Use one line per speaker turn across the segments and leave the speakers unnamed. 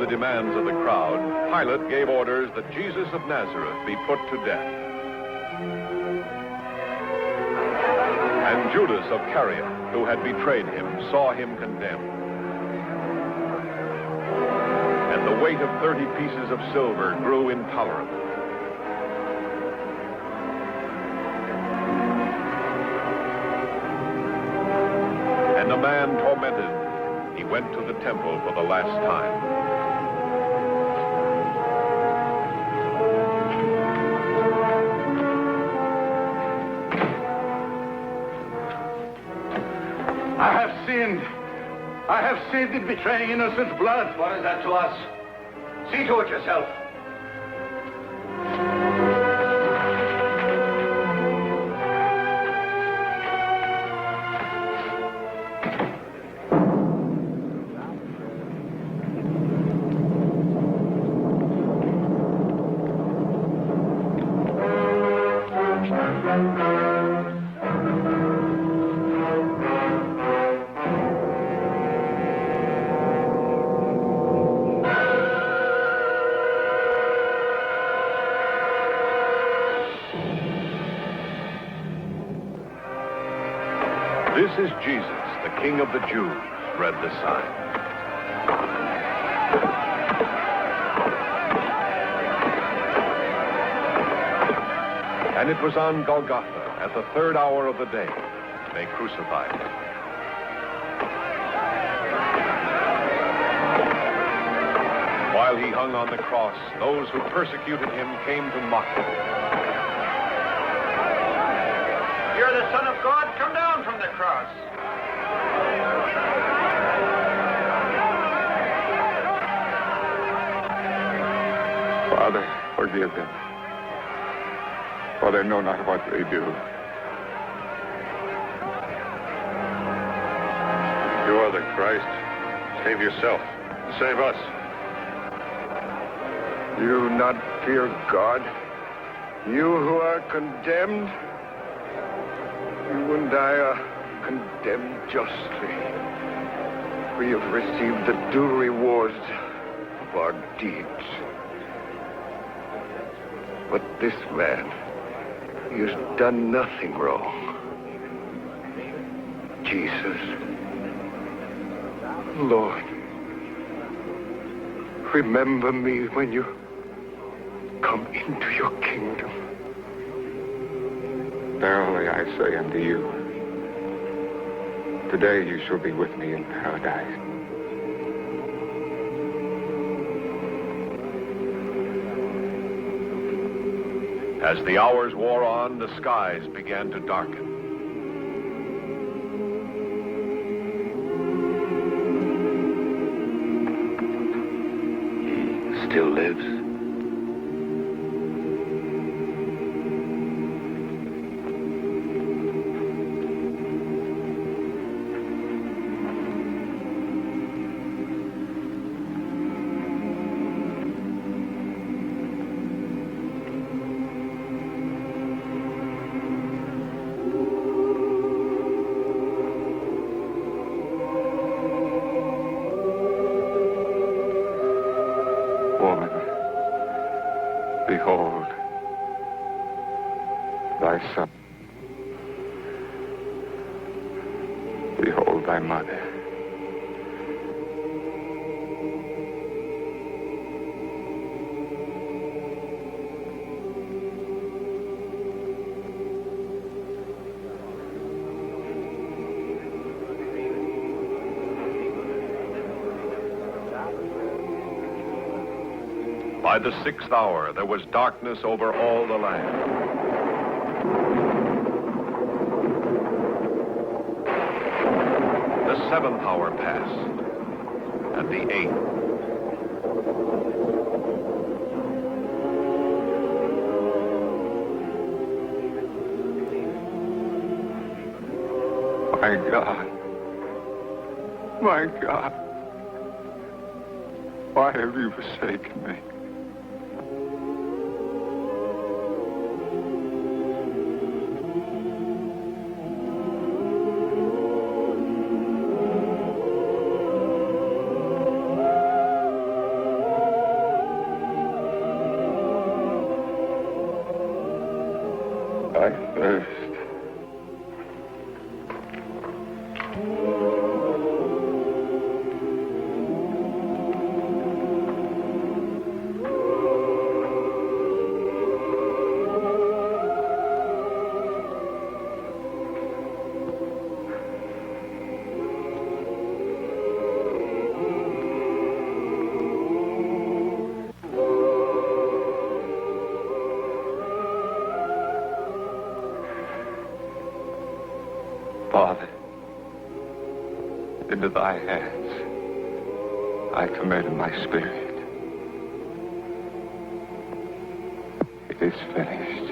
demands of the crowd, Pilate gave orders that Jesus of Nazareth be put to death. And Judas of Caria, who had betrayed him, saw him condemned. And the weight of 30 pieces of silver grew intolerable. And a man tormented, he went to the temple for the last time.
I have sinned in betraying innocent blood.
What is that to us? See to it yourself.
This is Jesus, the King of the Jews, read the sign. And it was on Golgotha, at the third hour of the day, they crucified him. While he hung on the cross, those who persecuted him came to mock him.
You're the Son of God. Come down from the cross.
Father, forgive them, for they know not what they do.
You are the Christ. Save yourself. Save us.
You not fear God? You who are condemned? You and I are condemned justly. We have received the due rewards of our deeds. But this man, he has done nothing wrong. Jesus, Lord, remember me when you come into your kingdom. Verily I say unto you, today you shall be with me in paradise.
As the hours wore on, the skies began to darken.
He still lives.
Woman, behold thy son. Behold thy mother.
By the 6th hour, there was darkness over all the land. The 7th hour passed, and the 8th.
My God, my God, why have you forsaken me? I thirst.
Father, into thy hands I commend my spirit. It is finished.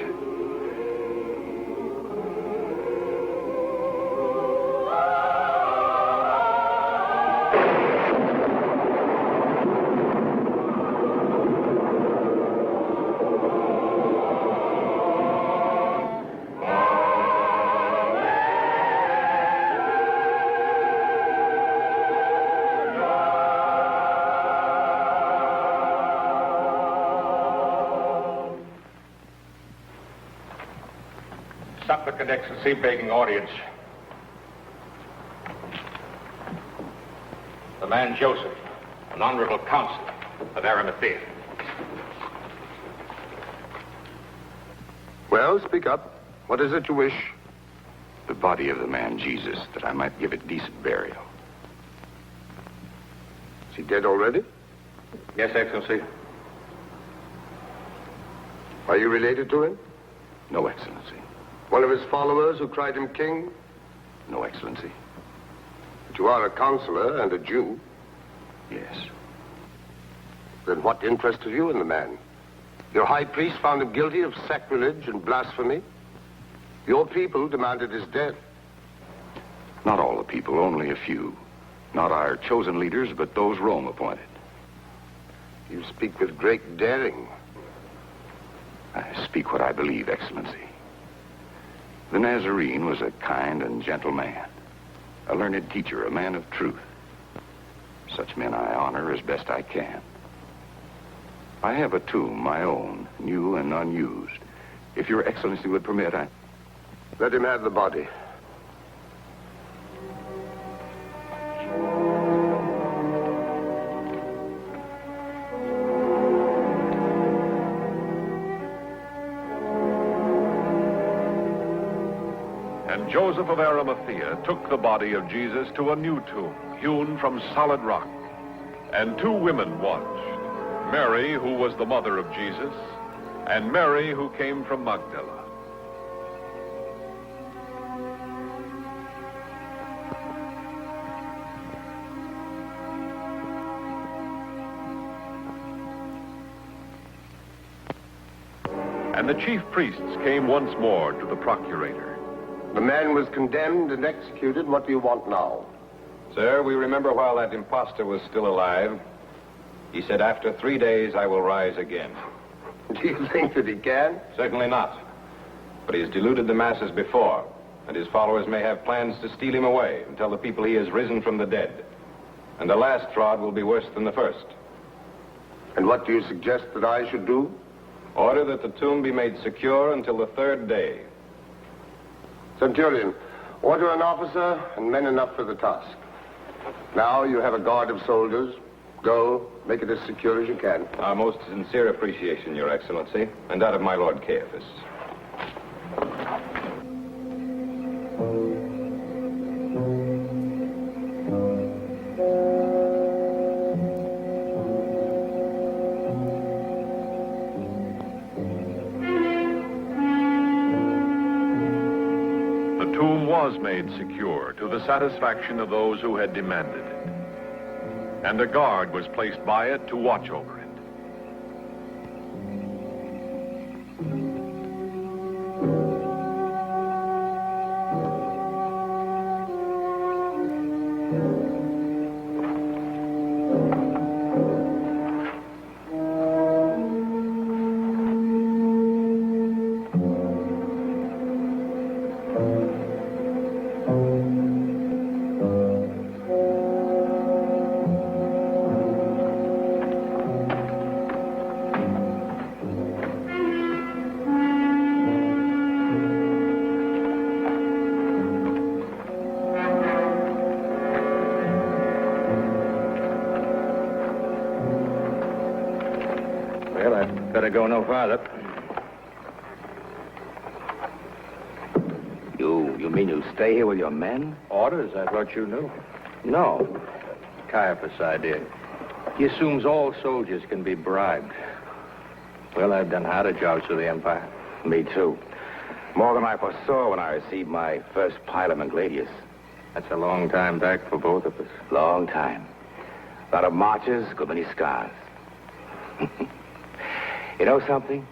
Supplicant Excellency, begging audience. The man Joseph, an honorable counselor of Arimathea.
Well, speak up. What is it you wish?
The body of the man Jesus, that I might give it decent burial.
Is he dead already?
Yes, Excellency.
Are you related to him?
No, Excellency.
One of his followers who cried him king?
No, Excellency.
But you are a counselor and a Jew.
Yes.
Then what interested you in the man? Your high priest found him guilty of sacrilege and blasphemy. Your people demanded his death.
Not all the people, only a few. Not our chosen leaders, but those Rome appointed.
You speak with great daring.
I speak what I believe, Excellency. The Nazarene was a kind and gentle man, a learned teacher, a man of truth. Such men I honor as best I can. I have a tomb, my own, new and unused. If Your Excellency would permit,
Let him have the body.
And Joseph of Arimathea took the body of Jesus to a new tomb, hewn from solid rock. And two women watched, Mary, who was the mother of Jesus, and Mary, who came from Magdala. And the chief priests came once more to the procurator.
The man was condemned and executed. What do you want now?
Sir, we remember while that impostor was still alive, he said, "After 3 days I will rise again."
Do you think that he can?
Certainly not. But he has deluded the masses before, and his followers may have plans to steal him away and tell the people he has risen from the dead. And the last fraud will be worse than the first.
And what do you suggest that I should do?
Order that the tomb be made secure until the 3rd day.
Centurion, order an officer and men enough for the task. Now you have a guard of soldiers. Go, make it as secure as you can.
Our most sincere appreciation, Your Excellency, and that of my Lord Caiaphas.
The tomb was made secure to the satisfaction of those who had demanded it. And a guard was placed by it to watch over it.
better go no farther.
You mean you stay here with your men?
Orders? I thought you knew.
No.
Caiaphas' idea. He assumes all soldiers can be bribed. Well, I've done harder jobs for the Empire.
Me too. More than I foresaw when I received my first pilum in Gladius.
That's a long time back for both of us.
Long time. A lot of marches, good many scars. You know something?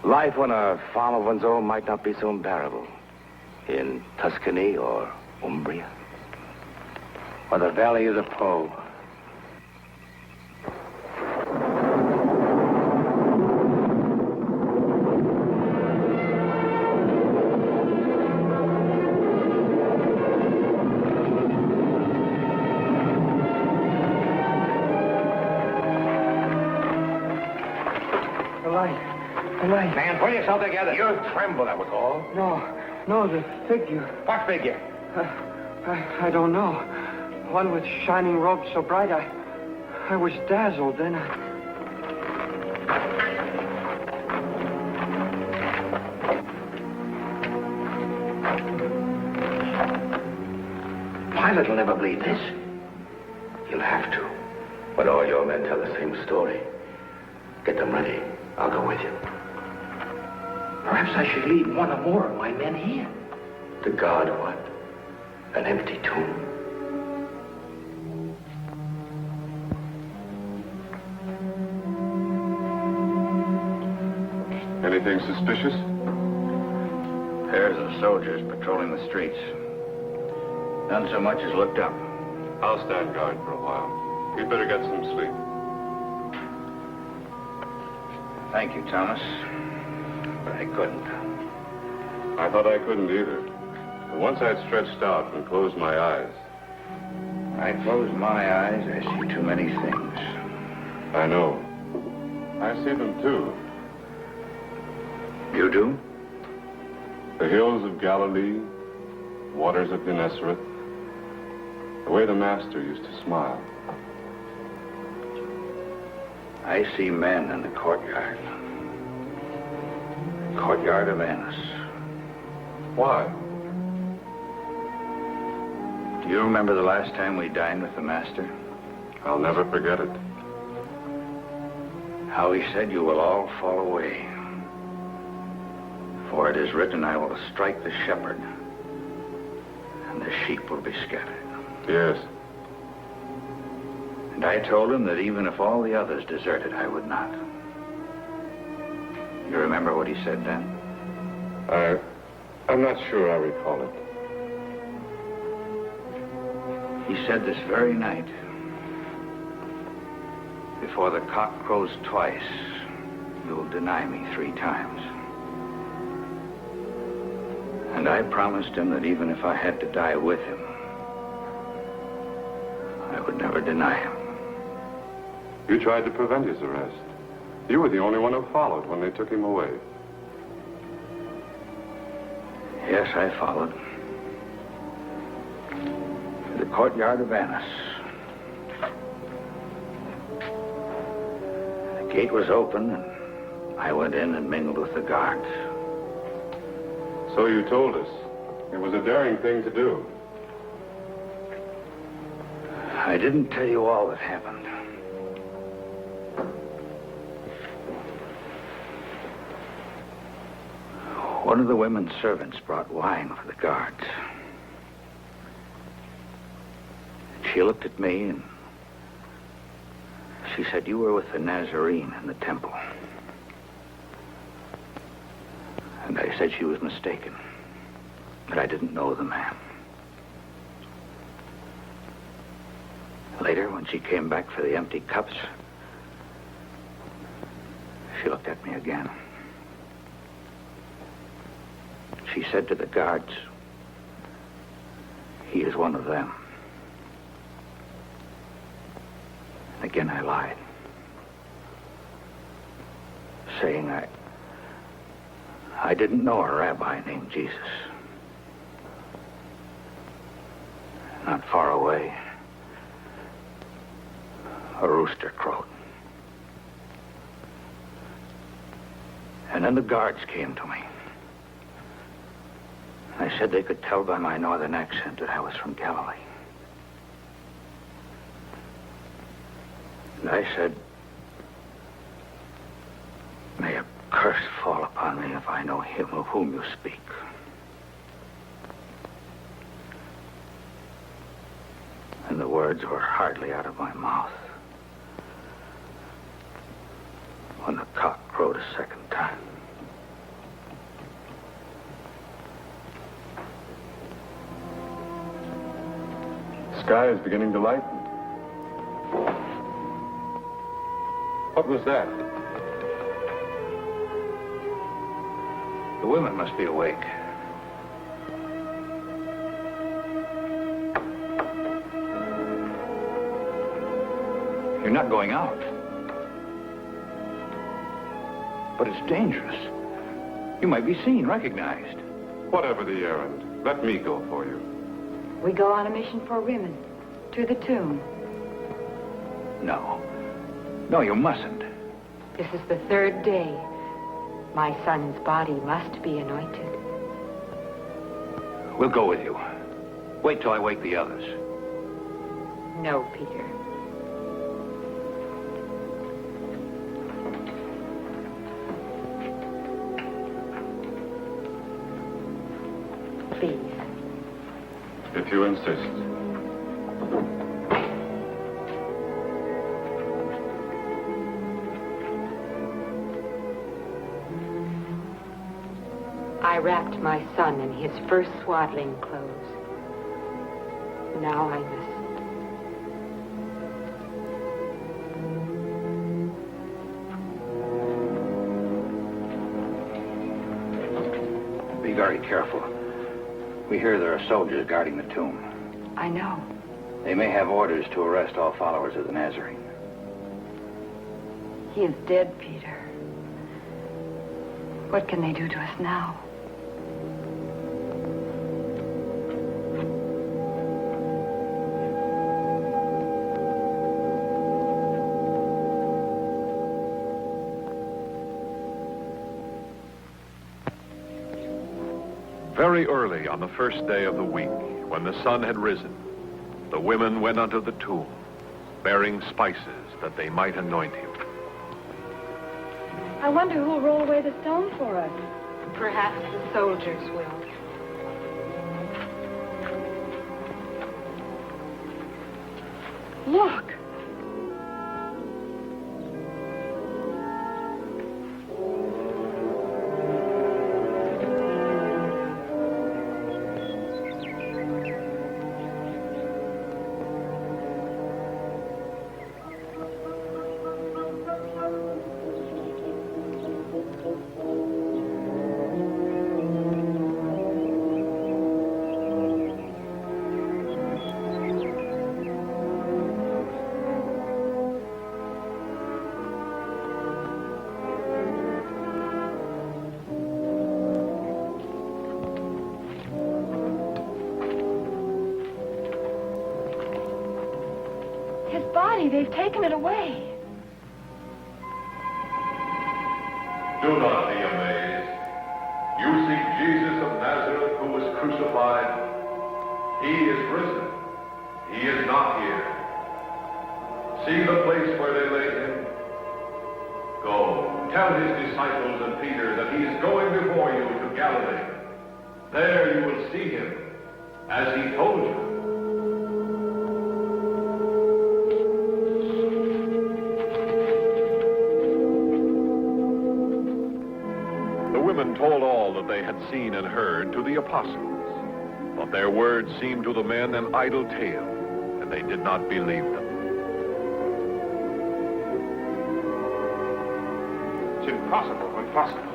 Life on a farm of one's own might not be so unbearable. In Tuscany or Umbria.
Or the Valley of the Po.
The light.
Man, pull yourself together.
You tremble, that was all.
No, the figure.
What figure?
I don't know. One with shining robes so bright, I was dazzled. Then
Pilate will never believe this. You'll have to. When all your men tell the same story. Get them ready. I'll go with you.
Perhaps I should leave one or more of my men here.
To guard what? An empty tomb.
Anything suspicious?
Pairs of soldiers patrolling the streets. None so much as looked up.
I'll stand guard for a while. You'd better get some sleep.
Thank you, Thomas. But I couldn't.
I thought I couldn't either. But once I'd stretched out and closed my eyes.
I close my eyes, I see too many things.
I know. I see them too.
You do?
The hills of Galilee, waters of Gennesaret, the way the Master used to smile.
I see men in the courtyard. Courtyard of Annas.
Why?
Do you remember the last time we dined with the Master?
I'll never forget it.
How he said, you will all fall away. For it is written, I will strike the shepherd, and the sheep will be scattered.
Yes.
And I told him that even if all the others deserted, I would not. You remember what he said then?
I'm not sure I recall it.
He said this very night, before the cock crows twice, you will deny me 3 times. And I promised him that even if I had to die with him, I would never deny him.
You tried to prevent his arrest. You were the only one who followed when they took him away.
Yes, I followed. To the courtyard of Annas. The gate was open, and I went in and mingled with the guards.
So you told us. It was a daring thing to do.
I didn't tell you all that happened. One of the women's servants brought wine for the guards. She looked at me and she said, you were with the Nazarene in the temple. And I said she was mistaken, that I didn't know the man. Later, when she came back for the empty cups, she looked at me again. She said to the guards, he is one of them. And again I lied, saying I didn't know a rabbi named Jesus. Not far away, a rooster crowed.
And then the guards came to me. They said they could tell by my northern accent that I was from Galilee. And I said, may a curse fall upon me if I know him of whom you speak. And the words were hardly out of my mouth when the cock crowed a second time.
The sky is beginning to lighten. What was that?
The women must be awake. You're not going out. But it's dangerous. You might be seen, recognized.
Whatever the errand, let me go for you.
We go on a mission for women. To the tomb.
No. No, you mustn't.
This is the third day. My son's body must be anointed.
We'll go with you. Wait till I wake the others.
No, Peter. Please.
If you insist.
I wrapped my son in his first swaddling clothes. Now I must.
Be very careful. We hear there are soldiers guarding the tomb.
I know.
They may have orders to arrest all followers of the Nazarene.
He is dead, Peter. What can they do to us now?
Very early on the first day of the week, when the sun had risen, the women went unto the tomb, bearing spices that they might anoint him.
I wonder who'll roll away the stone for us. Perhaps the soldiers will. Look! They've taken it away.
Do not be amazed. You seek Jesus of Nazareth who was crucified. He is risen. He is not here. See the place where they laid him. Go, tell his disciples and Peter that he is going before you to Galilee. There you will see him, as he told you. Told all that they had seen and heard to the apostles. But their words seemed to the men an idle tale, and they did not believe them.
It's impossible.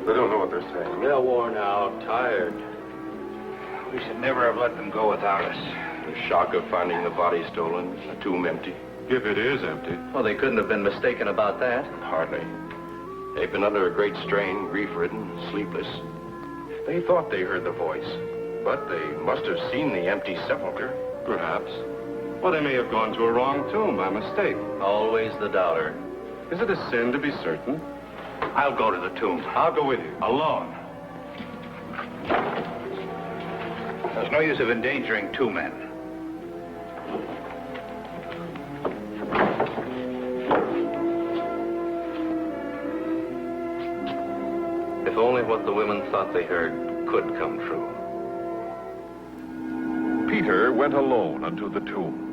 They don't know what they're saying.
They're worn out, tired. We should never have let them go without us.
The shock of finding the body stolen, the tomb empty.
If it is empty.
Well, they couldn't have been mistaken about that.
Hardly. They've been under a great strain, grief-ridden, sleepless. They thought they heard the voice, but they must have seen the empty sepulcher.
Perhaps. Well, they may have gone to a wrong tomb by mistake.
Always the doubter.
Is it a sin to be certain?
I'll go to the tomb.
I'll go with you.
Alone. There's no use of endangering two men.
If only what the women thought they heard could come true.
Peter went alone unto the tomb.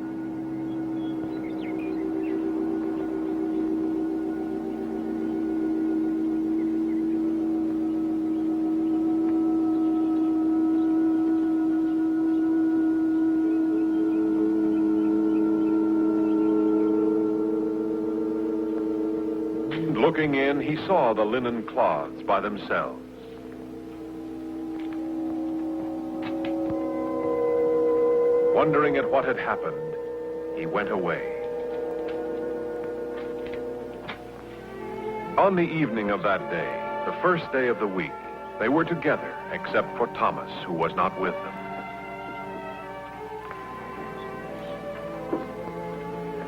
Looking in, he saw the linen cloths by themselves. Wondering at what had happened, he went away. On the evening of that day, the first day of the week, they were together, except for Thomas, who was not with them.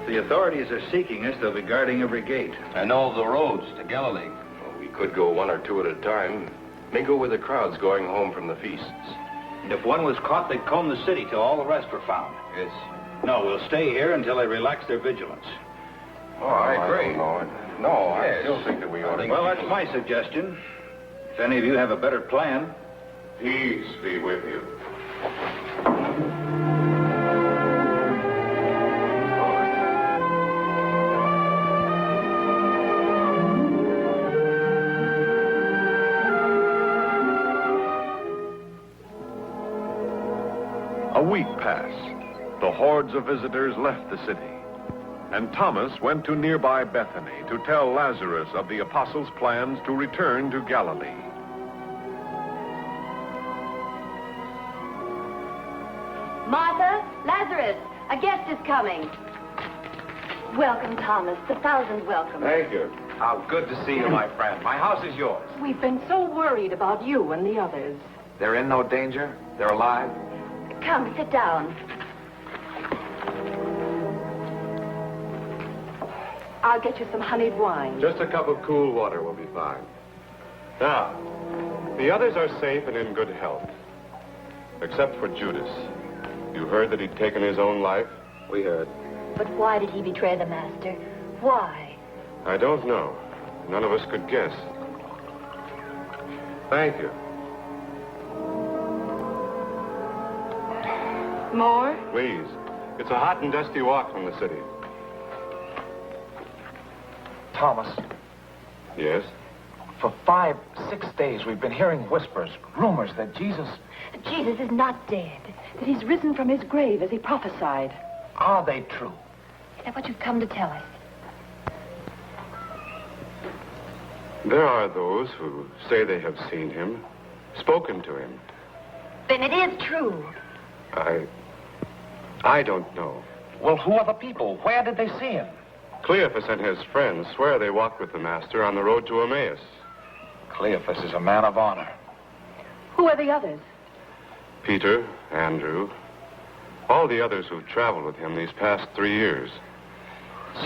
If the authorities are seeking us, they'll be guarding every gate.
I know of the roads to Galilee. Well, we could go one or two at a time. Mingle with the crowds going home from the feasts.
And if one was caught, they'd comb the city till all the rest were found.
Yes.
No, we'll stay here until they relax their vigilance.
Oh, I agree. No,
I still think that we ought to...
Well, that's my suggestion. If any of you have a better plan.
Peace be with you.
A week passed. The hordes of visitors left the city. And Thomas went to nearby Bethany to tell Lazarus of the apostles' plans to return to Galilee.
Martha, Lazarus, a guest is coming. Welcome, Thomas. 1,000 welcomes.
Thank you.
How good to see you, my friend. My house is yours.
We've been so worried about you and the others.
They're in no danger? They're alive?
Come, sit down.
I'll get you some honeyed wine.
Just a cup of cool water will be fine. Now, the others are safe and in good health. Except for Judas. You heard that he'd taken his own life?
We heard.
But why did he betray the Master? Why?
I don't know. None of us could guess. Thank you.
More?
Please. It's a hot and dusty walk from the city.
Thomas,
Yes?
for 5-6 days we've been hearing whispers, rumors that Jesus...
Jesus is not dead.
That he's risen from his grave as he prophesied.
Are they true?
Is that what you've come to tell us?
There are those who say they have seen him, spoken to him.
Then it is true.
I don't know.
Well, who are the people? Where did they see him?
Cleophas and his friends swear they walked with the Master on the road to Emmaus.
Cleophas is a man of honor.
Who are the others?
Peter, Andrew, all the others who've traveled with him these past 3 years.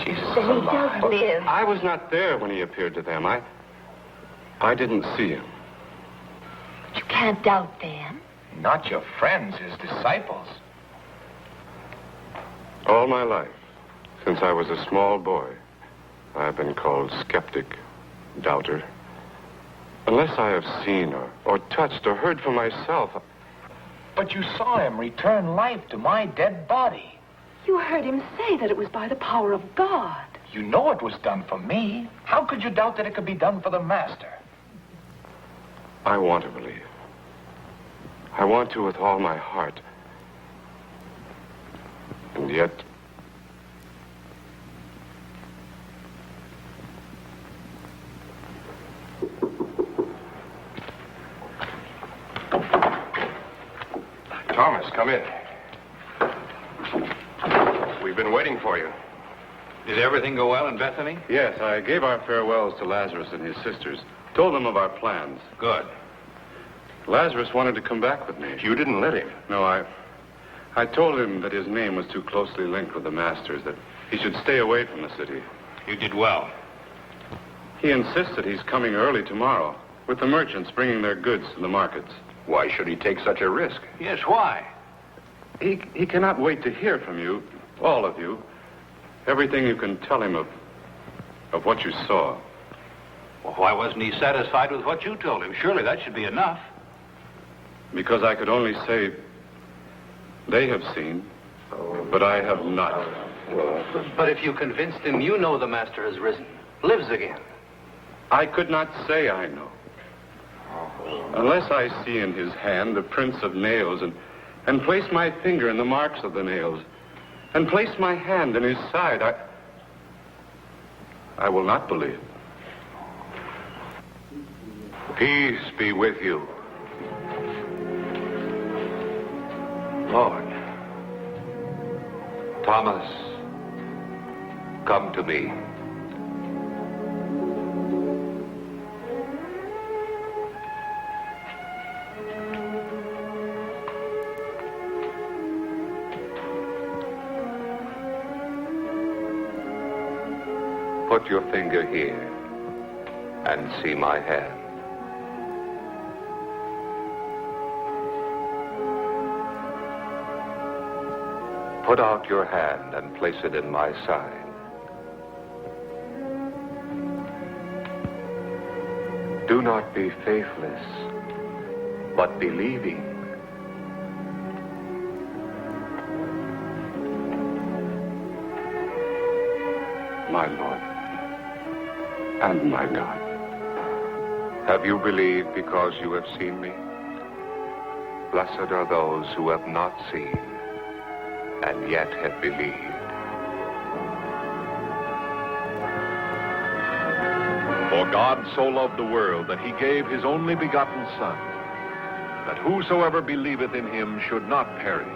Jesus is
Then he
alive.
does live.
I was not there when he appeared to them. I didn't see him.
But you can't doubt them.
Not your friends, his disciples.
All my life, since I was a small boy, I've been called skeptic, doubter. Unless I have seen or touched or heard for myself.
But you saw him return life to my dead body.
You heard him say that it was by the power of God.
You know it was done for me. How could you doubt that it could be done for the Master?
I want to believe. I want to with all my heart. And yet...
Thomas, come in. We've been waiting for you.
Did everything go well in Bethany?
Yes, I gave our farewells to Lazarus and his sisters. Told them of our plans.
Good.
Lazarus wanted to come back with me.
You didn't let him.
No, I told him that his name was too closely linked with the Master's, that he should stay away from the city.
You did well.
He insists that he's coming early tomorrow, with the merchants bringing their goods to the markets.
Why should he take such a risk?
Yes, why?
He cannot wait to hear from you, all of you, everything you can tell him of what you saw.
Well, why wasn't he satisfied with what you told him? Surely that should be enough.
Because I could only say, they have seen, but I have not.
But if you convinced him you know the Master has risen, lives again.
I could not say I know. Unless I see in his hand the prints of nails and place my finger in the marks of the nails and place my hand in his side, I will not believe.
Peace be with you.
Lord.
Thomas, come to me. Put your finger here and see my hand. Put out your hand and place it in my side. Do not be faithless, but believing.
My Lord and my God.
Have you believed because you have seen me? Blessed are those who have not seen and yet have believed.
For God so loved the world that he gave his only begotten Son, that whosoever believeth in him should not perish,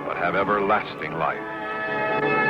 but have everlasting life.